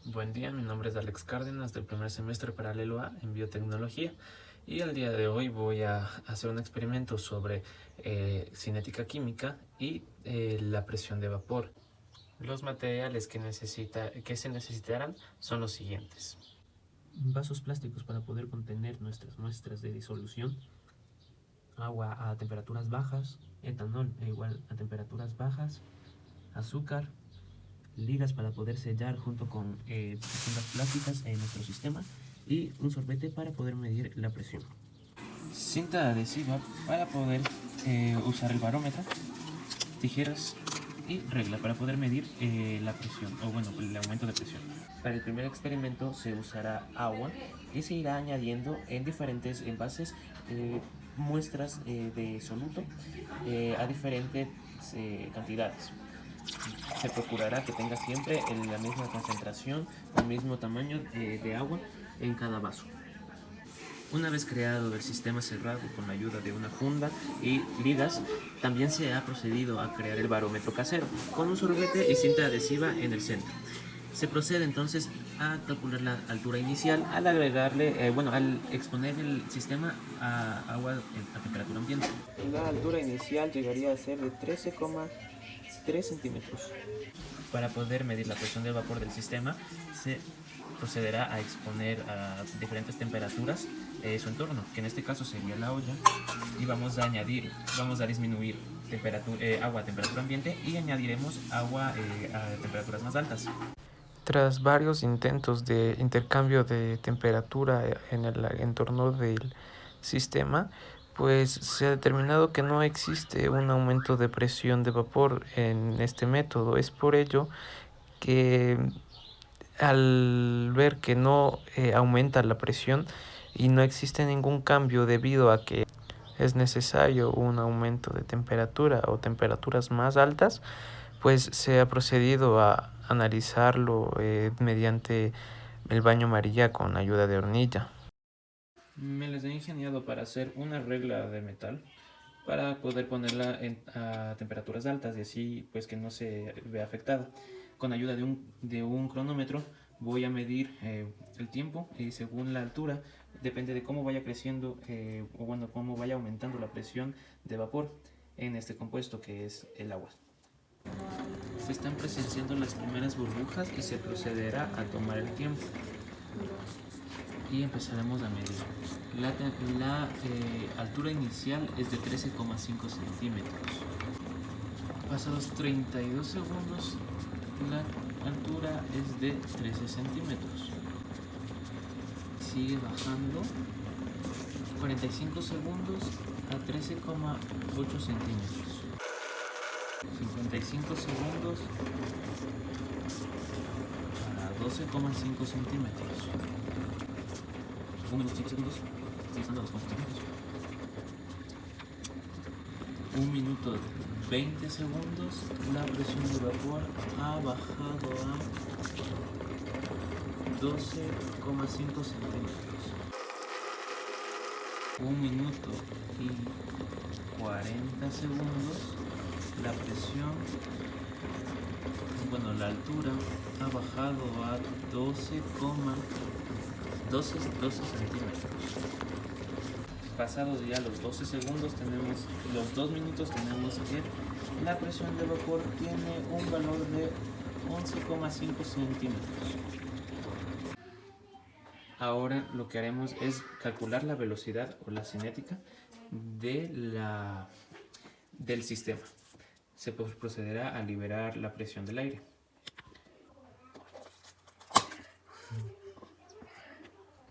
Buen día, mi nombre es Alex Cárdenas del primer semestre paralelo A en biotecnología y el día de hoy voy a hacer un experimento sobre cinética química y la presión de vapor. Los materiales que se necesitarán son los siguientes: vasos plásticos para poder contener nuestras muestras de disolución, agua a temperaturas bajas, etanol igual a temperaturas bajas, azúcar, ligas para poder sellar junto con fundas plásticas en nuestro sistema y un sorbete para poder medir la presión. Cinta adhesiva para poder usar el barómetro, tijeras y regla para poder medir la presión o bueno, el aumento de presión. Para el primer experimento se usará agua y se irá añadiendo en diferentes envases muestras de soluto a diferentes cantidades. Se procurará que tenga siempre la misma concentración, el mismo tamaño de agua en cada vaso. Una vez creado el sistema cerrado con la ayuda de una funda y ligas, también se ha procedido a crear el barómetro casero con un sorbete y cinta adhesiva en el centro. Se procede entonces a calcular la altura inicial al agregarle, al exponer el sistema a agua a temperatura ambiente. La altura inicial llegaría a ser de 13,3 centímetros. Para poder medir la presión del vapor del sistema, se procederá a exponer a diferentes temperaturas su entorno, que en este caso sería la olla, y vamos a disminuir agua a temperatura ambiente y añadiremos agua a temperaturas más altas. Tras varios intentos de intercambio de temperatura en el entorno del sistema, pues se ha determinado que no existe un aumento de presión de vapor en este método. Es por ello que al ver que no aumenta la presión y no existe ningún cambio debido a que es necesario un aumento de temperatura o temperaturas más altas, pues se ha procedido a analizarlo mediante el baño María con ayuda de hornilla. Me les he ingeniado para hacer una regla de metal para poder ponerla a temperaturas altas y así pues que no se vea afectada. Con ayuda de un cronómetro voy a medir el tiempo y según la altura depende de cómo vaya creciendo o bueno, cómo vaya aumentando la presión de vapor en este compuesto que es el agua. Se están presenciando las primeras burbujas y se procederá a tomar el tiempo y empezaremos a medir. La altura inicial es de 13,5 centímetros. Pasados 32 segundos, la altura es de 13 centímetros. Sigue bajando. 45 segundos a 13,8 centímetros. 55 segundos a 12,5 centímetros. 1 minuto 5 segundos, sigue estando a 2,5 centímetros. 1 minuto 20 segundos, la presión de vapor ha bajado a 12,5 centímetros. 1 minuto y 40 segundos, la presión, la altura ha bajado a 12 centímetros. Pasados ya los 12 segundos, los 2 minutos, tenemos que la presión de vapor tiene un valor de 11,5 centímetros. Ahora lo que haremos es calcular la velocidad o la cinética del sistema. Se procederá a liberar la presión del aire.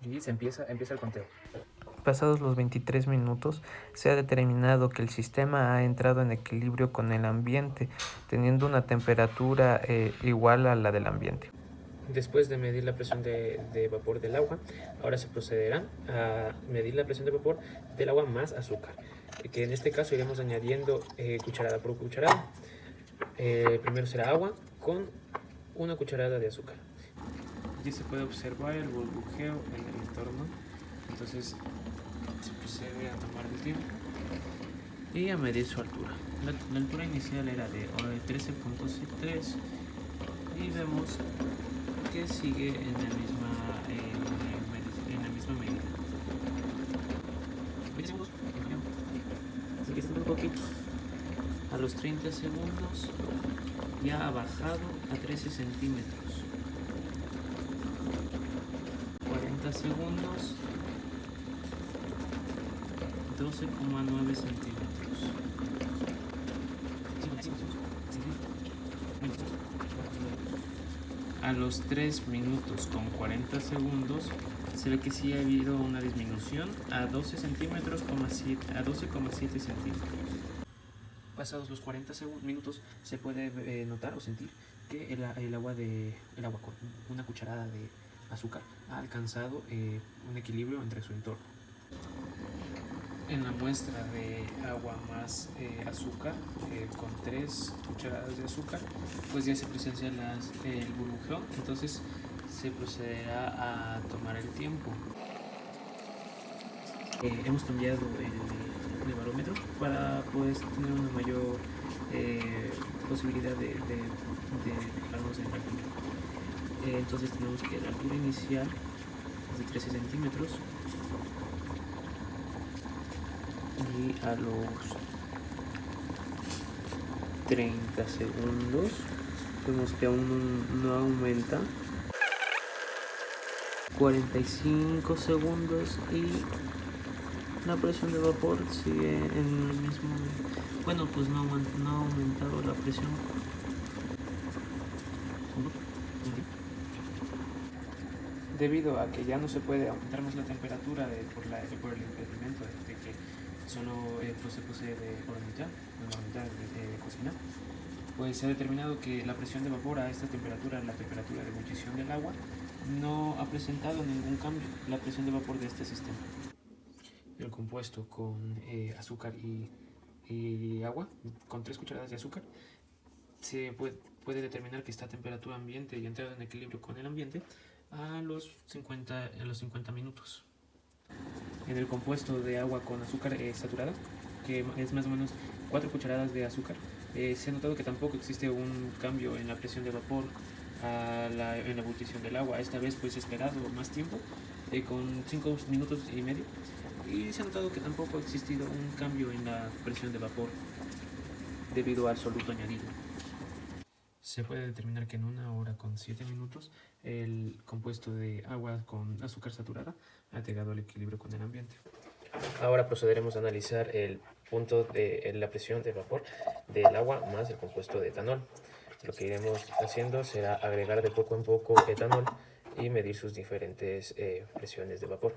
Y empieza el conteo. Pasados los 23 minutos, se ha determinado que el sistema ha entrado en equilibrio con el ambiente, teniendo una temperatura igual a la del ambiente. Después de medir la presión de vapor del agua, ahora se procederá a medir la presión de vapor del agua más azúcar, que en este caso iremos añadiendo cucharada por cucharada. Primero será agua con una cucharada de azúcar. Aquí se puede observar el burbujeo en el entorno. Entonces se procede a tomar el tiempo y a medir su altura. La altura inicial era de 13,3 y vemos que sigue en la misma medida. 20 segundos, así que está un poquito. A los 30 segundos ya ha bajado a 13 centímetros. 40 segundos, 12,9 centímetros. A los 3 minutos con 40 segundos se ve que sí ha habido una disminución a 12 centímetros, a 12,7 centímetros. Pasados los 40 minutos se puede notar o sentir que el agua con una cucharada de azúcar ha alcanzado un equilibrio entre su entorno. En la muestra de agua más azúcar, con 3 cucharadas de azúcar, pues ya se presencia el burbujeo, entonces se procederá a tomar el tiempo. Hemos cambiado el barómetro para poder tener una mayor posibilidad de fijarnos en la altura. Entonces tenemos que la altura inicial es de 13 centímetros y a los 30 segundos vemos que aún no aumenta. 45 segundos y la presión de vapor sigue en el mismo. Bueno, pues no ha aumentado la presión. Debido a que ya no se puede aumentar más la temperatura por el impedimento de que solo se procede por la mitad de cocina, pues se ha determinado que la presión de vapor a esta temperatura, la temperatura de ebullición del agua, no ha presentado ningún cambio la presión de vapor de este sistema. El compuesto con azúcar y agua, con 3 cucharadas de azúcar, se puede determinar que está a temperatura ambiente y entrado en equilibrio con el ambiente a los 50 minutos. En el compuesto de agua con azúcar saturada, que es más o menos 4 cucharadas de azúcar, se ha notado que tampoco existe un cambio en la presión de vapor en la ebullición del agua. Esta vez pues esperado más tiempo, con 5 minutos y medio, y se ha notado que tampoco ha existido un cambio en la presión de vapor debido al soluto añadido. Se puede determinar que en 1 hora con 7 minutos el compuesto de agua con azúcar saturada ha llegado al equilibrio con el ambiente. Ahora procederemos a analizar el punto de la presión de vapor del agua más el compuesto de etanol. Lo que iremos haciendo será agregar de poco en poco etanol y medir sus diferentes presiones de vapor.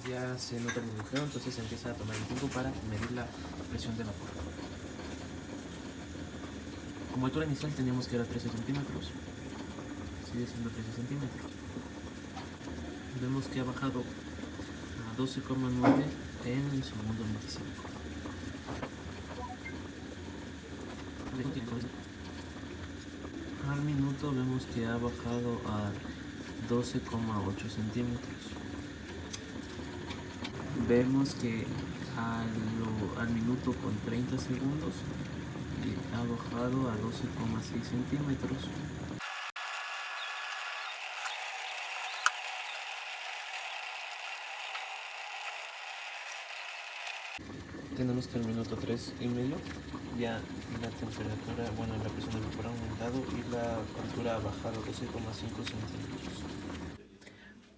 Ya se nota el burbujeo, entonces se empieza a tomar el tiempo para medir la presión de vapor. Como altura inicial teníamos que era 13 centímetros, sigue siendo 13 centímetros. Vemos que ha bajado a 12,9 en el segundo 25. Al minuto vemos que ha bajado a 12,8 centímetros. Vemos que al minuto con 30 segundos ha bajado a 12,6 centímetros. Tenemos que al minuto 3,5 ya la temperatura, bueno, la presión del vapor ha aumentado y la altura ha bajado 12,5 centímetros.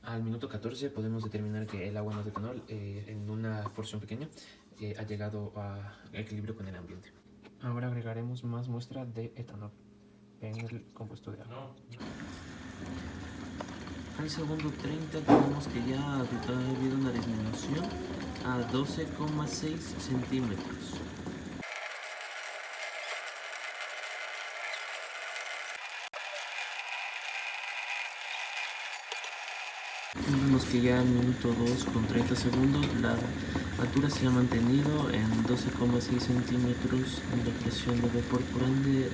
Al minuto 14 podemos determinar que el agua no de etanol, en una porción pequeña, ha llegado a equilibrio con el ambiente. Ahora agregaremos más muestra de etanol en el compuesto de agua. Al segundo 30 tenemos que ya ha habido una disminución a 12,6 centímetros. Vemos que ya al minuto 2 con 30 segundos la altura se ha mantenido en 12,6 centímetros y la presión de vapor por ende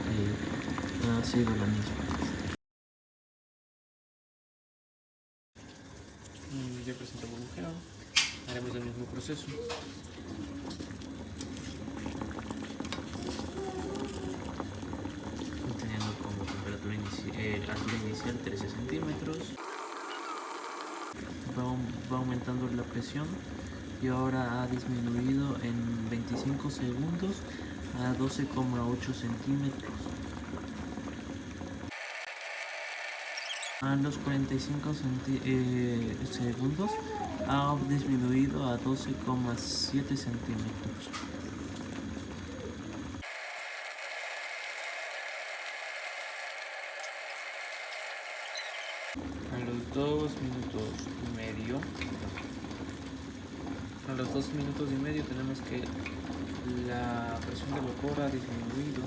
ha sido la misma. Ya presenta burbujeo, haremos el mismo proceso. Teniendo como temperatura temperatura inicial 13 centímetros. Va aumentando la presión y ahora ha disminuido en 25 segundos a 12,8 centímetros. A los 45 segundos ha disminuido a 12,7 centímetros. A los 2 minutos y medio, tenemos que la presión de vapor ha disminuido,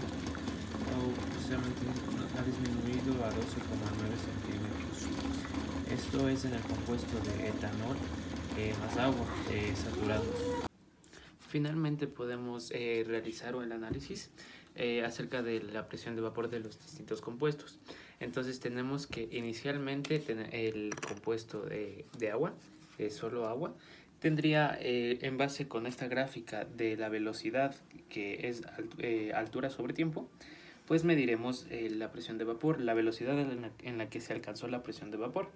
ha disminuido a 12,9 centímetros. Esto es en el compuesto de etanol más agua saturado. Finalmente podemos realizar el análisis acerca de la presión de vapor de los distintos compuestos. Entonces tenemos que inicialmente tener el compuesto de agua, solo agua, tendría en base con esta gráfica de la velocidad, que es altura sobre tiempo, pues mediremos la presión de vapor, la velocidad en la que se alcanzó la presión de vapor.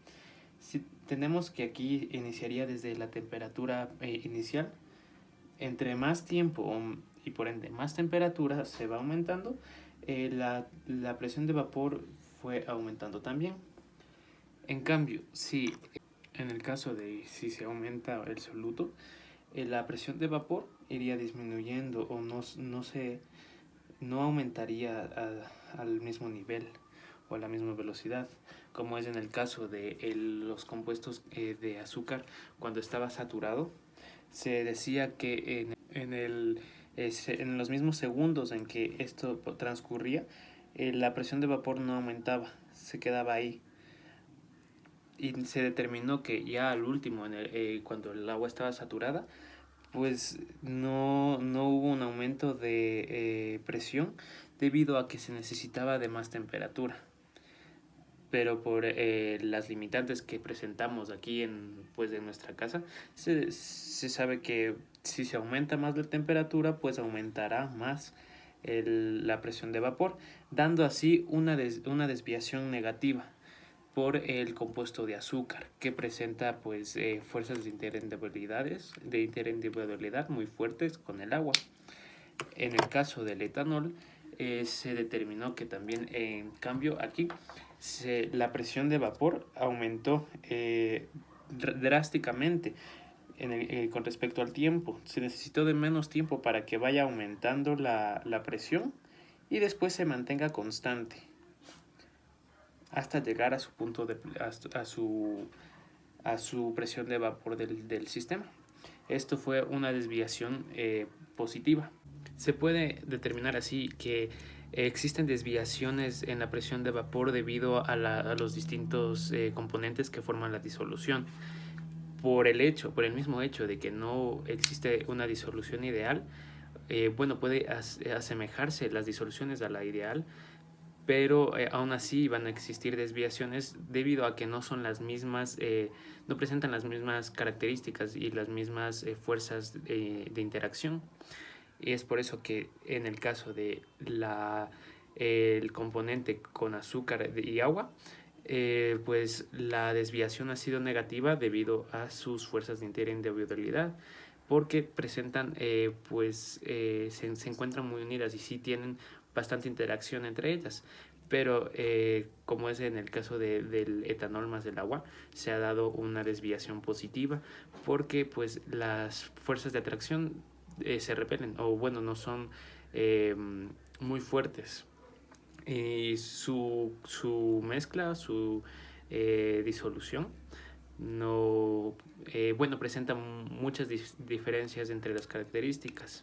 Si tenemos que aquí iniciaría desde la temperatura inicial. Entre más tiempo y por ende más temperatura se va aumentando, la presión de vapor fue aumentando también. En cambio, si en el caso de si se aumenta el soluto, la presión de vapor iría disminuyendo o no aumentaría al mismo nivel o a la misma velocidad, como es en el caso de los compuestos de azúcar. Cuando estaba saturado, se decía que en los mismos segundos en que esto transcurría, la presión de vapor no aumentaba, se quedaba ahí. Y se determinó que ya al último, cuando el agua estaba saturada, pues no hubo un aumento de presión debido a que se necesitaba de más temperatura. Pero por las limitantes que presentamos aquí en nuestra casa, se sabe que si se aumenta más la temperatura, pues aumentará más la presión de vapor, dando así una desviación negativa por el compuesto de azúcar, que presenta fuerzas de interindividualidad muy fuertes con el agua. En el caso del etanol, se determinó que también, en cambio, aquí la presión de vapor aumentó drásticamente con respecto al tiempo. Se necesitó de menos tiempo para que vaya aumentando la presión y después se mantenga constante hasta llegar a su punto a su presión de vapor del sistema. Esto fue una desviación positiva. Se puede determinar así que existen desviaciones en la presión de vapor debido a los distintos componentes que forman la disolución. Por el mismo hecho de que no existe una disolución ideal, puede asemejarse las disoluciones a la ideal, pero aún así van a existir desviaciones debido a que no son las mismas, no presentan las mismas características y las mismas fuerzas de interacción. Y es por eso que en el caso de el componente con azúcar y agua, pues la desviación ha sido negativa debido a sus fuerzas de interindividualidad, porque presentan, se encuentran muy unidas y sí tienen bastante interacción entre ellas. Pero como es en el caso del etanol más del agua, se ha dado una desviación positiva porque pues las fuerzas de atracción se repelen o no son muy fuertes, y su mezcla, su disolución presenta muchas diferencias entre las características,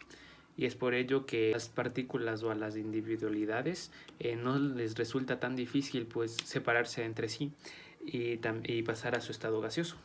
y es por ello que a las partículas o a las individualidades no les resulta tan difícil separarse entre sí y pasar a su estado gaseoso.